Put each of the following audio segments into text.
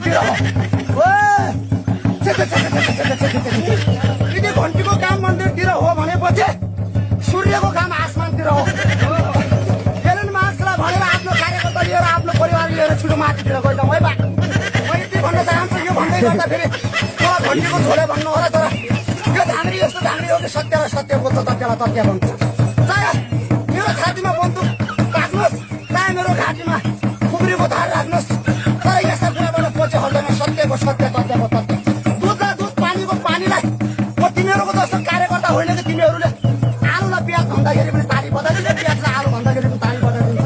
मन्दिरतिर हो यदि घन्टीको काम मन्दिरतिर हो भनेपछि सूर्यको काम आसमानतिर हो एलन मार्क्सलाई भनेर आफ्नो कार्यकर्ता लिएर आफ्नो परिवार लिएर छिटो माथितिर गइजाउँ है बा म यति भन्न चाहन्छु यो भन्दै गर्दाखेरि मलाई घन्टीको छोडे भन्नु होला तर यो धाङ्री यस्तो धाङ्री हो कि सत्यलाई सत्य बोल्छ तथ्यलाई तथ्य भन्छ चाहे मेरो छातीमा बन्दुक राख्नुहोस् चाहे मेरो घाँटीमा खुकुरीको धार राख्नुहोस् तर यस्ता कुराबाट पछि हट्दैन सत्यको सत्य तथ्यको तथ्य दुधलाई दुध पानीको पानीलाई म तिमीहरूको जस्तो कार्यकर्ता होइन कि तिमीहरूले आलुलाई प्याज भन्दाखेरि पनि ताली बजाइदिन्छ प्याजलाई आलु भन्दाखेरि पनि ताली बजाइदिन्छ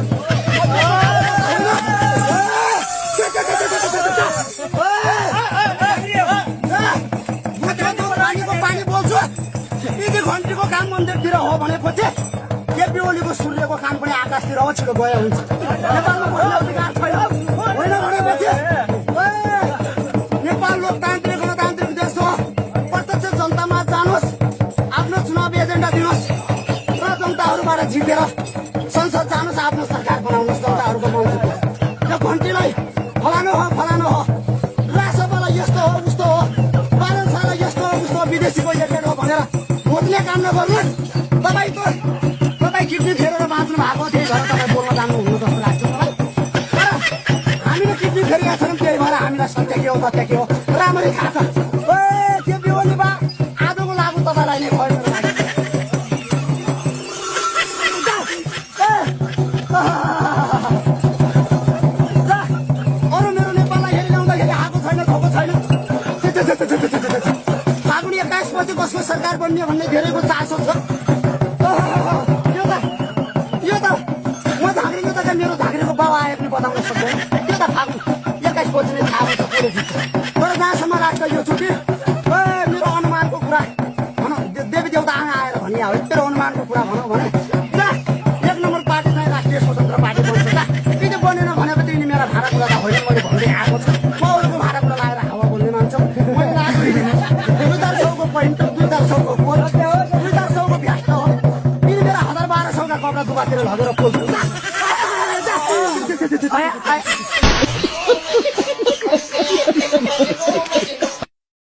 पानी बोल्छु यदि घन्टीको काम मन्दिरतिर हो भनेपछि केपी ओलीको सूर्यको काम पनि आकाशतिर हो छिटो गए हुन्छ नेपालमा महिला अधिकार छैन होइन भनेपछि नेपाल लोकतान्त्रिक गणतान्त्रिक देश हो प्रत्यक्ष जनतामा जानुहोस् आफ्नो चुनाव एजेन्डा दिनुहोस् र जनताहरूबाट जितेर संसद जानुहोस् आफ्नो सरकार बनाउनुहोस् जनताहरूको मौजुद यो घन्टीलाई फलानु हो रासोपालाई यस्तो हो उस्तो हो बालनसालाई यस्तो हो उस्तो विदेशीको एजेन्ट हो भनेर भोट्ने काम नगर्नुहोस् तपाईँ किडनी फेरेर बाँच्नु भएको त्यही भएर तपाईँ बोल्न जानुहुन्न जस्तो लाग्छ मलाई हामीले किडनी फेरेका छैनौँ त्यही भएर हामीलाई सत्य के हो तथ्य के हो राम्ररी थाहा छ केपी ओली बा आजको लागु तपाईँलाई नै भयो अरू मेरो नेपाललाई हेरी ल्याउँदाखेरि आएको छैन थोको छैन फागुन 21 पछि कसको सरकार बन्ने भन्ने धेरैको चासो छ मेरो झाँक्रीको बाबा आए पनि बताउन सक्दैन त्यो त फागुन 21 पछि नै थाहा हुन्छ पुरै जित्छ तर जहाँसम्म लाग्छ यो छुट्टी मेरो अनुमानको कुरा भनौँ देवी देवता आमा आएर भन्ने हो मेरो अनुमानको कुरा भनौँ भने एक नम्बर पार्टी चाहिँ राष्ट्रिय स्वतन्त्र पार्टी बन्छ यदि बनेन भनेपछि यिनी मेरा भाडा कुरा त होइन मैले भन्दै आएको छु म अरूको भाडा कुरा लगाएर हावा बोल्ने मान्छौ मैले आएको 2000 पोइन्ट 2000 पोल 2000 भ्यास्ट हो यिनी मेरा 1200 का कपडा दुबातिर लगेर पोल्छु